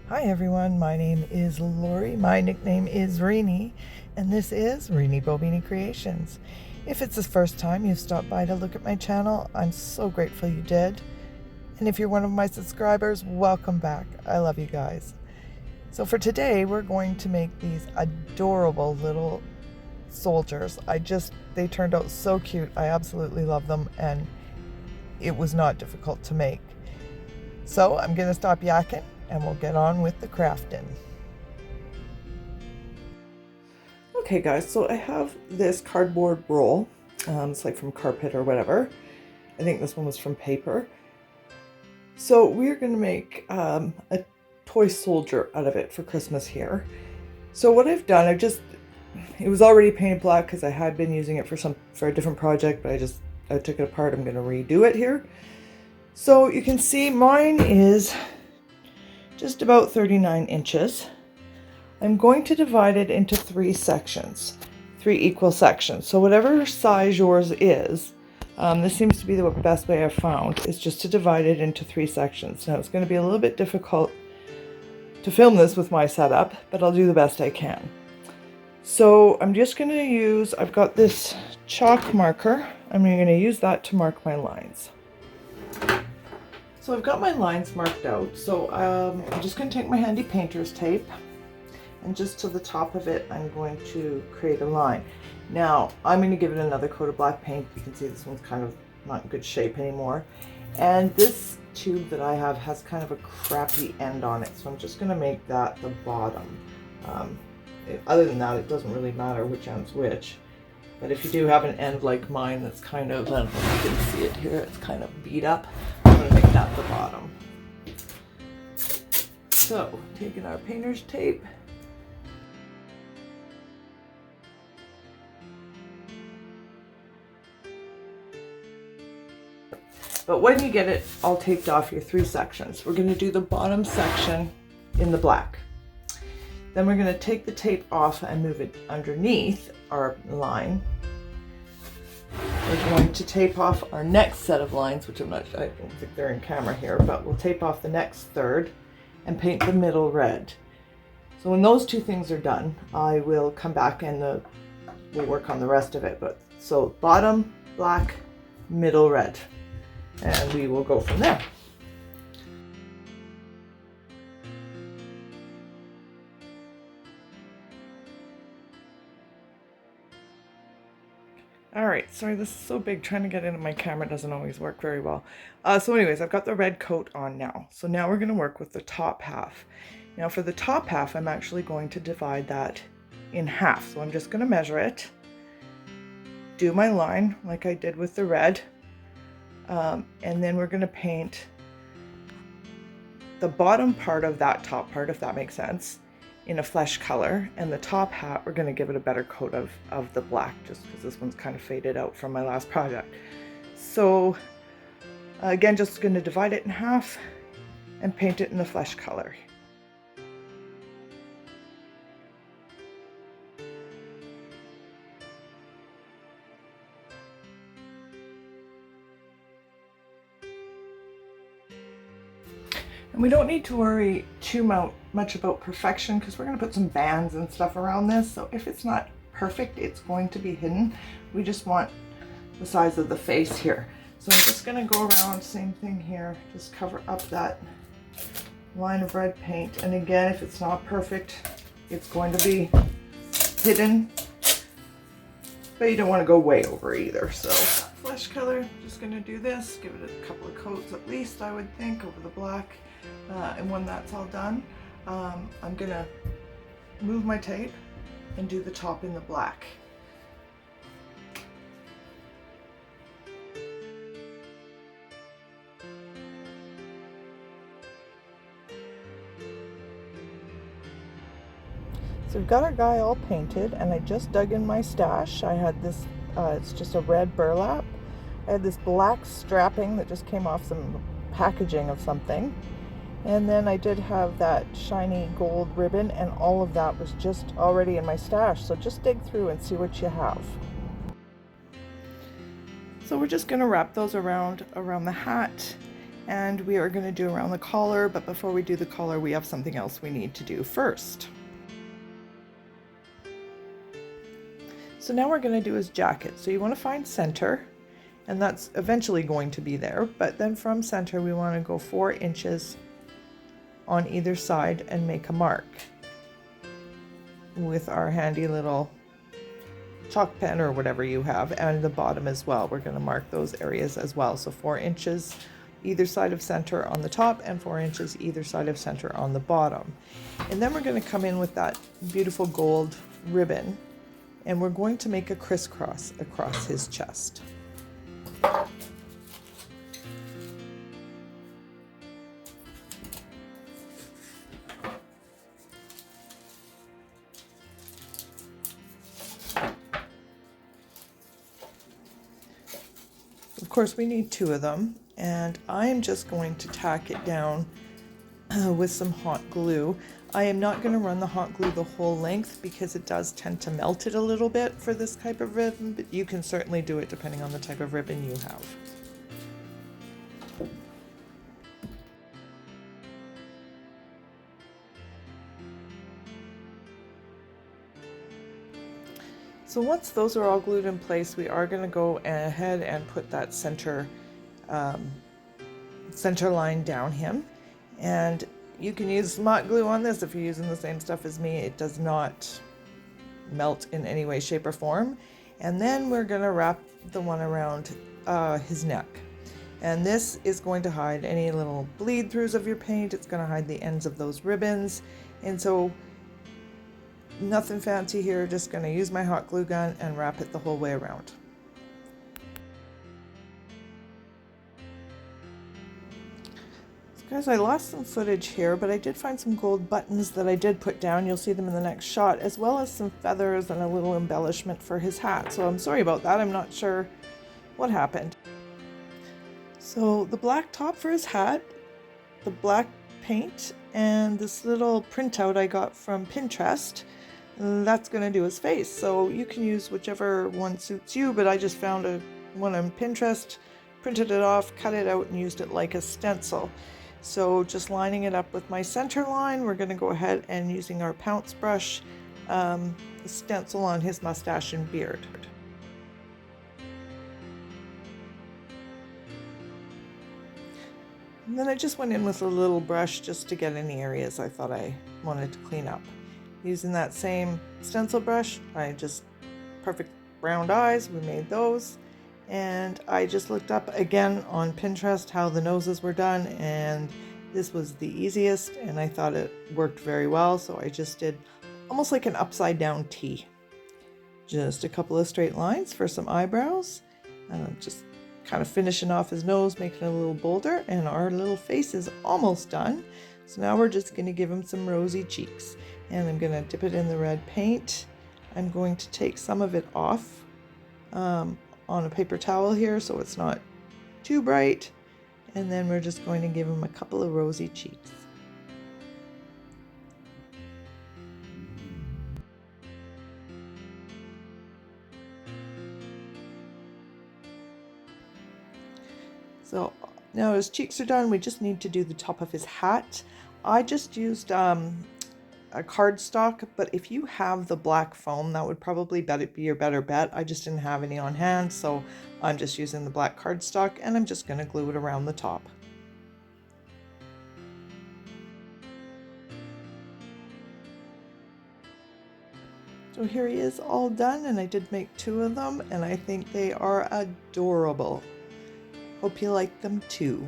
Hi everyone, my name is Lori, my nickname is Reenie, and this is Reenie Bobini Creations. If it's the first time you've stopped by to look at my channel, I'm so grateful you did. And if you're one of my subscribers, welcome back. I love you guys. So for today, we're going to make these adorable little soldiers. They turned out so cute. I absolutely love them, and it was not difficult to make. So I'm going to stop yakking and we'll get on with the crafting. Okay guys, so I have this cardboard roll. It's like from carpet or whatever. I think this one was from paper. So we're going to make a toy soldier out of it for Christmas here. So what I've done, it was already painted black because I had been using it for a different project, but I took it apart. I'm going to redo it here. So you can see mine is just about 39 inches. I'm going to divide it into three equal sections. So whatever size yours is, this seems to be the best way I've found, is just to divide it into three sections. Now it's going to be a little bit difficult to film this with my setup, but I'll do the best I can. So I'm just going to I've got this chalk marker. I'm going to use that to mark my lines. So I've got my lines marked out. So I'm just going to take my handy painter's tape, and just to the top of it, I'm going to create a line. Now, I'm going to give it another coat of black paint. You can see this one's kind of not in good shape anymore. And this tube that I have has kind of a crappy end on it, so I'm just going to make that the bottom. Other than that, it doesn't really matter which end's which. But if you do have an end like mine that's kind of, I don't know if you can see it here, it's kind of beat up, I'm going to make that the bottom. So, taking our painter's tape, but when you get it all taped off your three sections, we're going to do the bottom section in the black. Then we're going to take the tape off and move it underneath our line. We're going to tape off our next set of lines, which I don't think they're in camera here, but we'll tape off the next third and paint the middle red. So when those two things are done, I will come back and we'll work on the rest of it. So bottom black, middle red, and we will go from there. All right, sorry, this is so big, trying to get into my camera doesn't always work very well. So anyways, I've got the red coat on now. So now we're going to work with the top half. Now for the top half, I'm actually going to divide that in half. So I'm just going to measure it, do my line like I did with the red, and then we're going to paint the bottom part of that top part, if that makes sense, in a flesh color, and the top hat we're going to give it a better coat of the black, just because this one's kind of faded out from my last project. So again, just going to divide it in half and paint it in the flesh color. And we don't need to worry too much about perfection, because we're going to put some bands and stuff around this. So if it's not perfect, it's going to be hidden. We just want the size of the face here. So I'm just going to go around, same thing here, just cover up that line of red paint. And again, if it's not perfect, it's going to be hidden, but you don't want to go way over either. So flesh color, just going to do this, give it a couple of coats at least, I would think, over the black. And when that's all done, I'm going to move my tape and do the top in the black. So we've got our guy all painted, and I just dug in my stash. I had this, it's just a red burlap. I had this black strapping that just came off some packaging of something. And then I did have that shiny gold ribbon, and all of that was just already in my stash. So just dig through and see what you have. So we're just going to wrap those around the hat and we are going to do around the collar, but before we do the collar, we have something else we need to do first. So now we're going to do his jacket. So you want to find center, and that's eventually going to be there, but then from center we want to go 4 inches on either side and make a mark with our handy little chalk pen or whatever you have, and the bottom as well. We're going to mark those areas as well. So 4 inches either side of center on the top and 4 inches either side of center on the bottom. And then we're going to come in with that beautiful gold ribbon, and we're going to make a crisscross across his chest. Of course, we need 2 of them, and I am just going to tack it down with some hot glue. I am not going to run the hot glue the whole length because it does tend to melt it a little bit for this type of ribbon, but you can certainly do it depending on the type of ribbon you have. So once those are all glued in place, we are going to go ahead and put that center line down him. And you can use hot glue on this if you're using the same stuff as me. It does not melt in any way, shape, or form. And then we're going to wrap the one around his neck. And this is going to hide any little bleed throughs of your paint. It's going to hide the ends of those ribbons. And so nothing fancy here, just going to use my hot glue gun and wrap it the whole way around. So guys, I lost some footage here, but I did find some gold buttons that I did put down. You'll see them in the next shot, as well as some feathers and a little embellishment for his hat. So I'm sorry about that. I'm not sure what happened. So the black top for his hat, the black paint, and this little printout I got from Pinterest, that's going to do his face. So you can use whichever one suits you, but I just found one on Pinterest, printed it off, cut it out, and used it like a stencil. So just lining it up with my center line, we're going to go ahead and using our Pounce brush, stencil on his mustache and beard. And then I just went in with a little brush just to get any areas I thought I wanted to clean up. Using that same stencil brush, I just perfect round eyes, we made those. And I just looked up again on Pinterest how the noses were done, and this was the easiest, and I thought it worked very well. So I just did almost like an upside down T. Just a couple of straight lines for some eyebrows. Just kind of finishing off his nose, making it a little bolder, and our little face is almost done. So now we're just going to give him some rosy cheeks, and I'm going to dip it in the red paint. I'm going to take some of it off on a paper towel here so it's not too bright, and then we're just going to give him a couple of rosy cheeks. So now his cheeks are done, we just need to do the top of his hat. I just used a cardstock, but if you have the black foam, that would probably be your better bet. I just didn't have any on hand, so I'm just using the black cardstock, and I'm just going to glue it around the top. So here he is all done, and I did make 2 of them, and I think they are adorable. Hope you like them too.